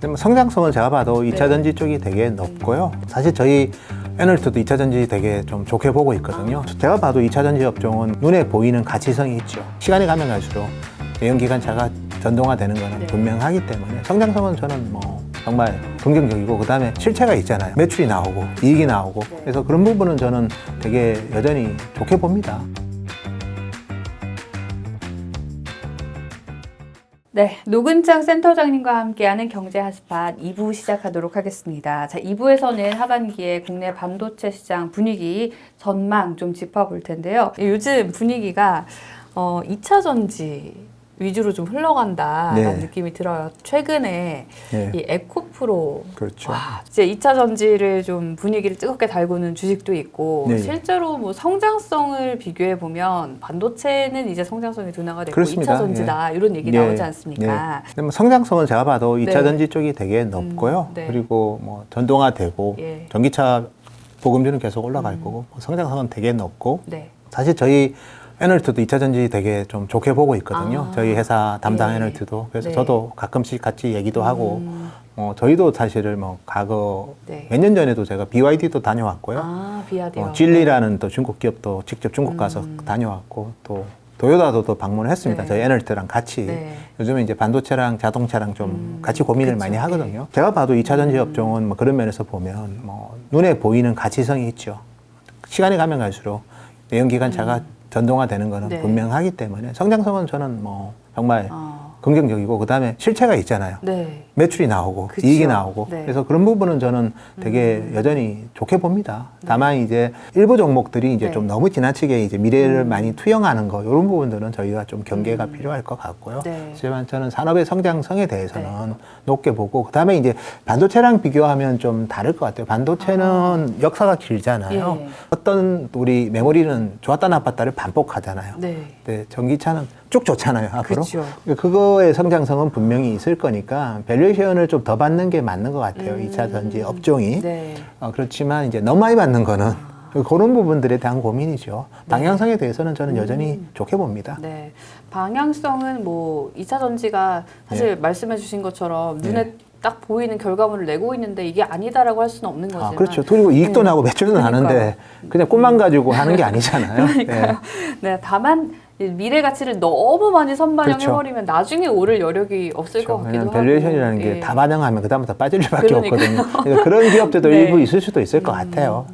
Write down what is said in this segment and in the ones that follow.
뭐 성장성은 제가 봐도 2차 전지 쪽이 되게 높고요. 사실 저희 에너지도 2차 전지 되게 좀 좋게 보고 있거든요. 제가 봐도 2차 전지 업종은 눈에 보이는 가치성이 있죠. 시간이 가면 갈수록 내연기관차가 전동화되는 것은 분명하기 때문에 성장성은 저는 뭐 정말 긍정적이고, 그 다음에 실체가 있잖아요. 매출이 나오고 이익이 나오고, 그래서 그런 부분은 저는 되게 여전히 좋게 봅니다. 네, 노근창 센터장님과 함께하는 경제 핫스팟 2부 시작하도록 하겠습니다. 자, 2부에서는 하반기에 국내 반도체 시장 분위기 전망 좀 짚어볼 텐데요. 요즘 분위기가 2차 전지 위주로 좀 흘러간다라는 느낌이 들어요. 최근에 이 에코프로, 그렇죠. 이제 2차 전지를 좀 분위기를 뜨겁게 달구는 주식도 있고, 실제로 뭐 성장성을 비교해 보면 반도체는 이제 성장성이 둔화가 되고 그렇습니다. 2차 전지다 이런 얘기 나오지 않습니까? 뭐 성장성은 제가 봐도 2차 전지 쪽이 되게 높고요. 그리고 뭐 전동화되고 전기차 보급률은 계속 올라갈 거고, 성장성은 되게 높고, 사실 저희 에너지도 2차 전지 되게 좀 좋게 보고 있거든요. 저희 회사 담당 에너지도. 그래서 저도 가끔씩 같이 얘기도 하고, 저희도 사실은 뭐 과거 몇 년 전에도 제가 BYD도 다녀왔고요. 비아디오. 진리라는 또 중국 기업도 직접 중국 가서 다녀왔고, 또 도요타도 또 방문을 했습니다. 저희 에너지랑 같이. 요즘에 이제 반도체랑 자동차랑 좀 같이 고민을 많이 하거든요. 제가 봐도 2차 전지 업종은 뭐 그런 면에서 보면 뭐 눈에 보이는 가치성이 있죠. 시간이 가면 갈수록 내연기관차가 전동화되는 것은 분명하기 때문에 성장성은 저는 뭐 정말 긍정적이고, 그 다음에 실체가 있잖아요. 매출이 나오고 이익이 나오고, 그래서 그런 부분은 저는 되게 여전히 좋게 봅니다. 다만 이제 일부 종목들이 이제 좀 너무 지나치게 이제 미래를 많이 투영하는 거, 이런 부분들은 저희가 좀 경계가 필요할 것 같고요. 하지만 저는 산업의 성장성에 대해서는 높게 보고, 그 다음에 이제 반도체랑 비교하면 좀 다를 것 같아요. 반도체는 역사가 길잖아요. 어떤 우리 메모리는 좋았다 나빴다를 반복하잖아요. 근데 전기차는 쭉 좋잖아요, 앞으로. 그거의 성장성은 분명히 있을 거니까 밸류에이션을 좀 더 받는 게 맞는 것 같아요. 2차 전지 업종이. 그렇지만 이제 너무 많이 받는 거는 그런 부분들에 대한 고민이죠. 방향성에 대해서는 저는 여전히 좋게 봅니다. 방향성은 뭐 2차 전지가 사실 말씀해 주신 것처럼 눈에 딱 보이는 결과물을 내고 있는데 이게 아니다라고 할 수는 없는 거지만. 그렇죠. 그리고 이익도 나고 매출도 나는데 그냥 꿈만 가지고 하는 게 아니잖아요. 다만 미래 가치를 너무 많이 선반영해버리면 나중에 오를 여력이 없을 것 같기도 하고. 밸류에이션이라는 게 다 반영하면 그다음부터 빠질 수밖에 없거든요. 그러니까 그런 기업들도 일부 있을 수도 있을 것 같아요.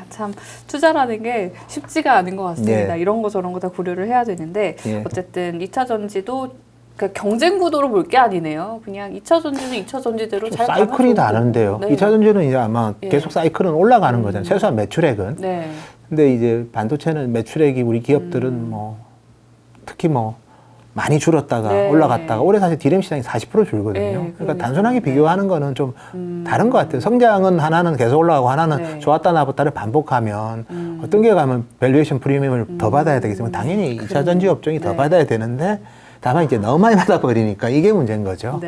참 투자라는 게 쉽지가 않은 것 같습니다. 이런 거 저런 거 다 고려를 해야 되는데 어쨌든 2차 전지도 그러니까 경쟁 구도로 볼 게 아니네요. 그냥 2차 전지는 2차 전지대로 잘 가면 사이클이 다른데요. 2차 전지는 이제 아마 계속 사이클은 올라가는 거잖아요. 최소한 매출액은. 근데 이제 반도체는 매출액이 우리 기업들은 뭐 특히 뭐 많이 줄었다가 올라갔다가 올해 사실 디램 시장이 40% 줄거든요. 그러니까 단순하게 비교하는 거는 좀 다른 것 같아요. 성장은 하나는 계속 올라가고 하나는 좋았다 나빴다를 반복하면 어떤 게 가면 밸류에이션 프리미엄을 더 받아야 되기 때문에 당연히 2차 전지 업종이 더 받아야 되는데, 다만 이제 너무 많이 받아버리니까 이게 문제인 거죠.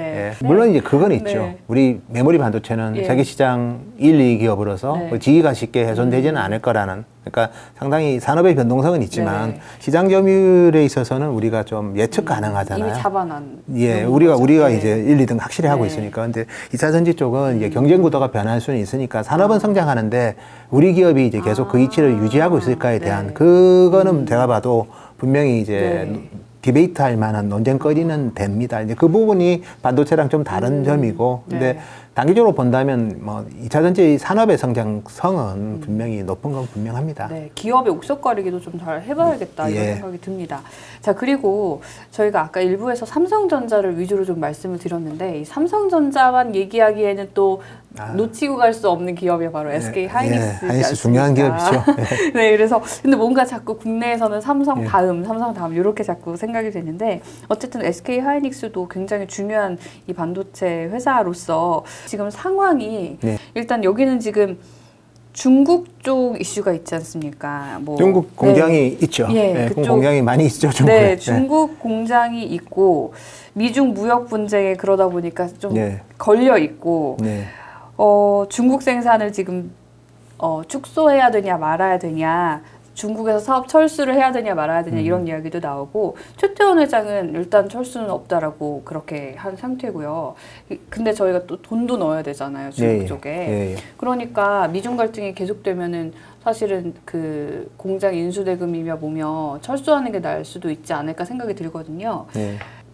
물론 이제 그건 있죠. 우리 메모리 반도체는 세계 시장 1, 2기업으로서 지위가 쉽게 훼손되지는 않을 거라는, 그러니까 상당히 산업의 변동성은 있지만 시장 점유율에 있어서는 우리가 좀 예측 가능하잖아요. 이미 잡아난. 우리가 이제 1, 2등 확실히 하고 있으니까. 근데 2차 전지 쪽은 이제 경쟁 구도가 변할 수는 있으니까 산업은 성장하는데 우리 기업이 이제 계속 그 위치를 유지하고 있을까에 대한 그거는 제가 봐도 분명히 이제 디베이트 할 만한 논쟁거리는 됩니다. 이제 그 부분이 반도체랑 좀 다른 점이고, 근데 단기적으로 본다면 뭐 2차 전지 산업의 성장성은 분명히 높은 건 분명합니다. 기업의 옥석가리기도 좀 잘 해봐야겠다 이런 생각이 듭니다. 자, 그리고 저희가 아까 일부에서 삼성전자를 위주로 좀 말씀을 드렸는데 이 삼성전자만 얘기하기에는 또 놓치고 갈 수 없는 기업이 바로 SK 하이닉스. 하이닉스 중요한 기업이죠. 그래서 근데 뭔가 자꾸 국내에서는 삼성 다음 이렇게 자꾸 생각이 되는데, 어쨌든 SK 하이닉스도 굉장히 중요한 이 반도체 회사로서 지금 상황이 일단 여기는 지금 중국 쪽 이슈가 있지 않습니까? 뭐 중국 공장이 있죠. 공장이 많이 있죠. 중국에. 중국 공장이 있고 미중 무역 분쟁에 그러다 보니까 좀 걸려 있고 중국 생산을 지금 축소해야 되냐 말아야 되냐 중국에서 사업 철수를 해야 되냐 말아야 되냐 이런 이야기도 나오고 최태원 회장은 일단 철수는 없다라고 그렇게 한 상태고요. 근데 저희가 또 돈도 넣어야 되잖아요, 중국 쪽에. 그러니까 미중 갈등이 계속되면은 사실은 그 공장 인수대금이며 뭐며 철수하는 게 나을 수도 있지 않을까 생각이 들거든요.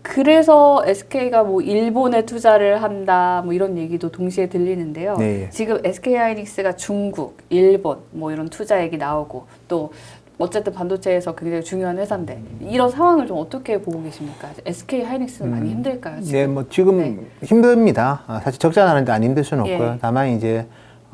그래서 SK가 뭐 일본에 투자를 한다 뭐 이런 얘기도 동시에 들리는데요. 지금 SK하이닉스가 중국, 일본 뭐 이런 투자 얘기 나오고 또 어쨌든 반도체에서 굉장히 중요한 회사인데 이런 상황을 좀 어떻게 보고 계십니까? SK하이닉스는 많이 힘들까요? 지금? 네, 뭐 지금 힘듭니다. 사실 적자 나는데 안 힘들 수는 없고요. 다만 이제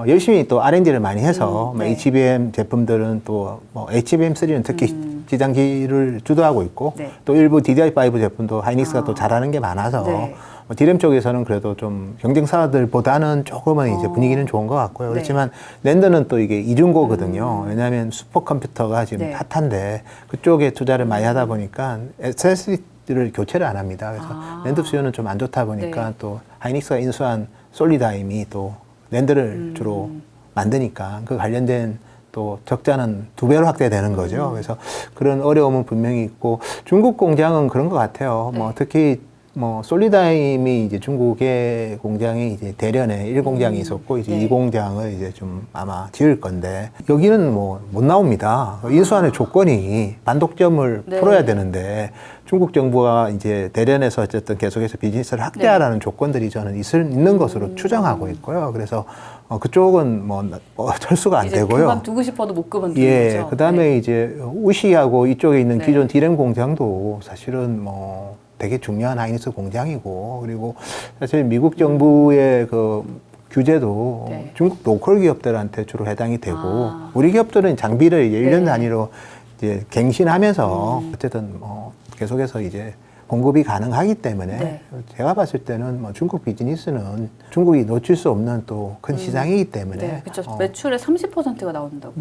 열심히 또 R&D를 많이 해서 뭐 HBM 제품들은 또 뭐 HBM3는 특히 지장기를 주도하고 있고 또 일부 DDR5 제품도 하이닉스가 또 잘하는 게 많아서 뭐 D램 쪽에서는 그래도 좀 경쟁사들보다는 조금은 이제 분위기는 좋은 것 같고요. 그렇지만 낸드는 또 이게 이중고거든요. 왜냐하면 슈퍼컴퓨터가 지금 핫한데 그쪽에 투자를 많이 하다 보니까 SSD를 교체를 안 합니다. 그래서 낸드 수요는 좀 안 좋다 보니까 또 하이닉스가 인수한 솔리다임이 또 낸드를 주로 만드니까 그 관련된 또 적자는 2배로 확대되는 거죠. 그래서 그런 어려움은 분명히 있고 중국 공장은 그런 것 같아요. 뭐 특히 뭐 솔리다임이 이제 중국의 공장이 이제 대련에 1공장이 있었고 이제 2공장을 이제 좀 아마 지을 건데 여기는 뭐 못 나옵니다. 인수하는 조건이 반독점을 풀어야 되는데 중국 정부가 이제 대련에서 어쨌든 계속해서 비즈니스를 확대하라는 조건들이 저는 있는 것으로 추정하고 있고요. 그래서 그쪽은 뭐 철수가 안 되고요. 그만두고 싶어도 못 그만두는 거죠. 그다음에 이제 우시하고 이쪽에 있는 기존 D램 공장도 사실은 뭐 되게 중요한 하이닉스 공장이고 그리고 사실 미국 정부의 그 규제도 중국 로컬 기업들한테 주로 해당이 되고 우리 기업들은 장비를 이제 1년 단위로 이제 갱신하면서 어쨌든 뭐 계속해서 이제 공급이 가능하기 때문에 제가 봤을 때는 뭐 중국 비즈니스는 중국이 놓칠 수 없는 또 큰 시장이기 때문에 그렇죠. 매출의 30%가 나온다고.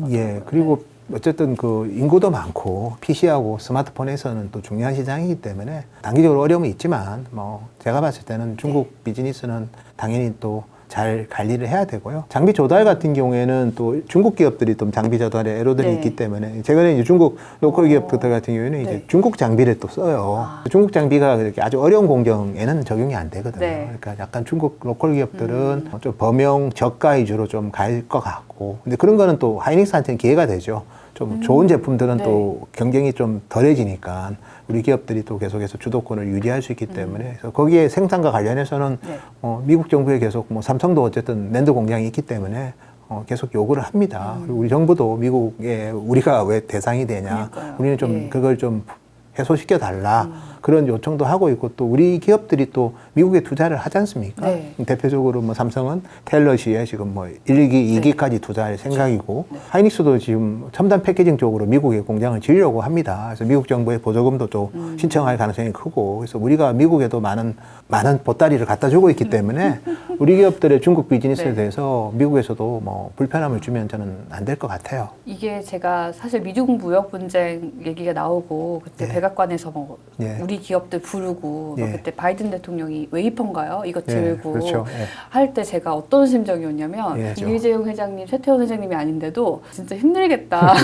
그리고 어쨌든 그 인구도 많고 PC하고 스마트폰에서는 또 중요한 시장이기 때문에 단기적으로 어려움이 있지만 뭐 제가 봤을 때는 중국 비즈니스는 당연히 또 잘 관리를 해야 되고요. 장비 조달 같은 경우에는 또 중국 기업들이 또 장비 조달에 애로들이 있기 때문에 최근에 이제 중국 로컬 기업들 같은 경우에는 이제 중국 장비를 또 써요. 중국 장비가 그렇게 아주 어려운 공정에는 적용이 안 되거든요. 그러니까 약간 중국 로컬 기업들은 좀 범용 저가 위주로 좀 갈 것 같고 근데 그런 거는 또 하이닉스한테는 기회가 되죠. 좀 좋은 제품들은 또 경쟁이 좀 덜해지니까 우리 기업들이 또 계속해서 주도권을 유지할 수 있기 때문에 그래서 거기에 생산과 관련해서는 미국 정부에 계속 뭐 삼성도 어쨌든 낸드 공장이 있기 때문에 계속 요구를 합니다. 그리고 우리 정부도 미국에 우리가 왜 대상이 되냐, 우리는 좀 그걸 좀 해소시켜 달라 그런 요청도 하고 있고 또 우리 기업들이 또 미국에 투자를 하지 않습니까? 대표적으로 뭐 삼성은 텔러시에 지금 뭐 1기, 2기까지 투자할 생각이고 하이닉스도 지금 첨단 패키징 쪽으로 미국에 공장을 지으려고 합니다. 그래서 미국 정부의 보조금도 또 신청할 가능성이 크고 그래서 우리가 미국에도 많은 보따리를 갖다 주고 있기 때문에 우리 기업들의 중국 비즈니스에 대해서 미국에서도 뭐 불편함을 주면 저는 안 될 것 같아요. 이게 제가 사실 미중 무역 분쟁 얘기가 나오고 그때 백악관에서 뭐 우리 기업들 부르고 그때 바이든 대통령이 웨이퍼인가요? 이거 들고 할 때 제가 어떤 심정이었냐면 이재용 회장님, 최태원 회장님이 아닌데도 진짜 힘들겠다.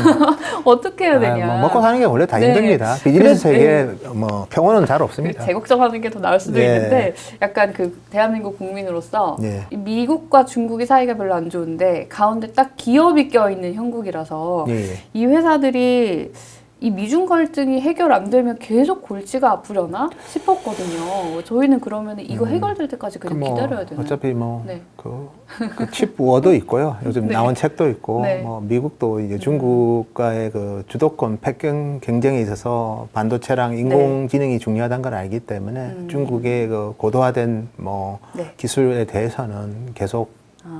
어떻게 해야 되냐. 뭐 먹고 사는 게 원래 다 힘듭니다. 비즈니스 세계에 뭐 평온은 잘 없습니다. 재걱정하는 게 더 나을 수도 있는데 약간 그 대한민국 국민으로서 미국과 중국의 사이가 별로 안 좋은데 가운데 딱 기업이 껴있는 형국이라서 이 회사들이 이 미중 갈등이 해결 안 되면 계속 골치가 아프려나 싶었거든요. 저희는 그러면 이거 해결될 때까지 그냥 뭐 기다려야 되나요? 어차피 뭐 그 칩 워도 있고요. 요즘 나온 책도 있고 뭐 미국도 이제 중국과의 그 주도권 패권 경쟁에 있어서 반도체랑 인공지능이 중요하다는 걸 알기 때문에 중국의 그 고도화된 뭐 기술에 대해서는 계속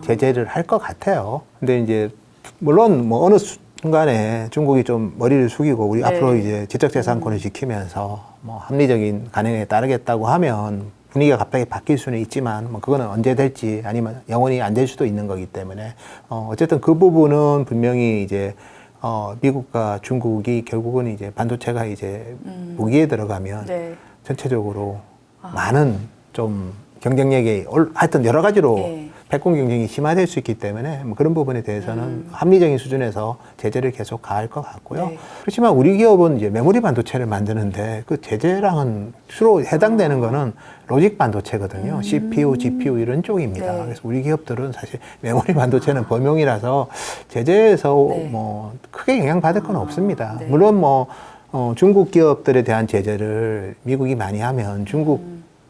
제재를 할 것 같아요. 근데 이제 물론 뭐 어느 순간에 중국이 좀 머리를 숙이고 우리 앞으로 이제 지적재산권을 지키면서 뭐 합리적인 간행에 따르겠다고 하면 분위기가 갑자기 바뀔 수는 있지만 뭐 그거는 언제 될지 아니면 영원히 안 될 수도 있는 거기 때문에 어쨌든 그 부분은 분명히 이제 미국과 중국이 결국은 이제 반도체가 이제 무기에 들어가면 전체적으로 많은 좀 경쟁력이 하여튼 여러 가지로 패권 경쟁이 심화될 수 있기 때문에 뭐 그런 부분에 대해서는 합리적인 수준에서 제재를 계속 가할 것 같고요. 네. 그렇지만 우리 기업은 이제 메모리 반도체를 만드는데 그 제재랑은 주로 해당되는 거는 로직 반도체거든요. CPU, GPU 이런 쪽입니다. 네. 그래서 우리 기업들은 사실 메모리 반도체는 범용이라서 제재에서 네. 뭐 크게 영향받을 건 없습니다. 네. 물론 뭐 중국 기업들에 대한 제재를 미국이 많이 하면 중국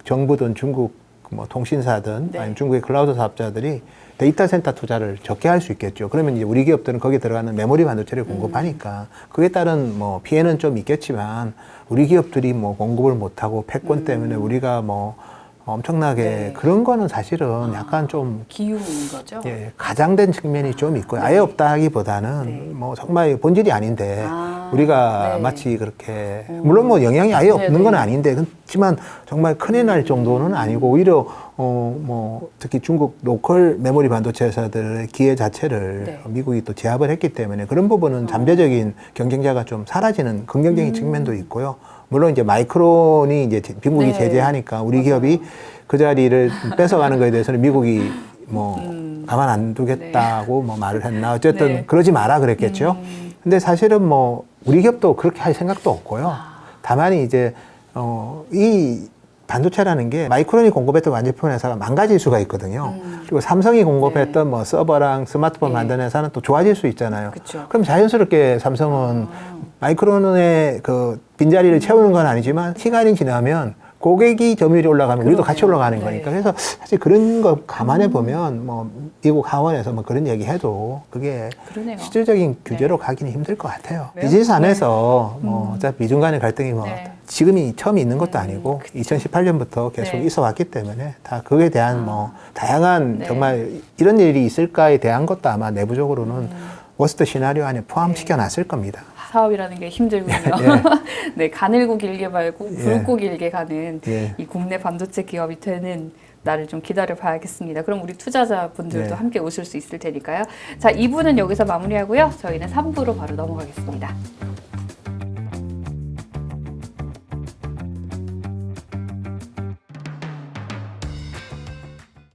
정부든 중국 뭐 통신사든 네. 아니면 중국의 클라우드 사업자들이 데이터 센터 투자를 적게 할 수 있겠죠. 그러면 이제 우리 기업들은 거기에 들어가는 메모리 반도체를 공급하니까 그에 따른 뭐 피해는 좀 있겠지만 우리 기업들이 뭐 공급을 못하고 패권 때문에 우리가 뭐 엄청나게 네. 그런 거는 사실은 약간 좀 기우인 거죠? 예, 가장된 측면이 좀 있고요. 아예 없다기보다는 네. 뭐 정말 본질이 아닌데 아, 우리가 네. 마치 그렇게 물론 뭐 영향이 아예 없는 네, 건 네. 아닌데 그렇지만 정말 큰일 날 정도는 아니고 오히려 뭐 특히 중국 로컬 메모리 반도체 회사들의 기회 자체를 네. 미국이 또 제압을 했기 때문에 그런 부분은 잠재적인 경쟁자가 좀 사라지는 긍정적인 측면도 있고요. 물론 이제 마이크론이 이제 미국이 네. 제재하니까 우리 맞아요. 기업이 그 자리를 뺏어가는 거에 대해서는 미국이 뭐 가만 안 두겠다고 뭐 말을 했나 어쨌든 네. 그러지 마라 그랬겠죠. 근데 사실은 뭐 우리 기업도 그렇게 할 생각도 없고요. 다만 이제 이 반도체라는 게 마이크론이 공급했던 완제품 회사가 망가질 수가 있거든요. 그리고 삼성이 공급했던 뭐 서버랑 스마트폰 네. 만드는 회사는 또 좋아질 수 있잖아요. 그쵸. 그럼 자연스럽게 삼성은 마이크론의 그 빈자리를 채우는 건 아니지만 시간이 지나면 고객이 점유율이 올라가면 우리도 같이 그러네요. 올라가는 네. 거니까. 그래서 사실 그런 거 감안해 보면 뭐 미국 하원에서 뭐 그런 얘기 해도 그게 그러네요. 실질적인 규제로 가기는 힘들 것 같아요. 왜요? 비즈니스 안에서 뭐 어차피 미중 간의 갈등이 뭐 네. 지금이 처음 있는 것도 아니고 2018년부터 계속 네. 있어 왔기 때문에 다 그에 대한 뭐 다양한 네. 정말 이런 일이 있을까에 대한 것도 아마 내부적으로는 워스트 시나리오 안에 포함시켜 놨을 겁니다. 사업이라는 게 힘들군요. 예. 네, 가늘고 길게 말고 예. 굵고 길게 가는 예. 이 국내 반도체 기업이 되는 날을 좀 기다려 봐야겠습니다. 그럼 우리 투자자분들도 네. 함께 오실 수 있을 테니까요. 자, 2부는 여기서 마무리하고요. 저희는 3부로 바로 넘어가겠습니다.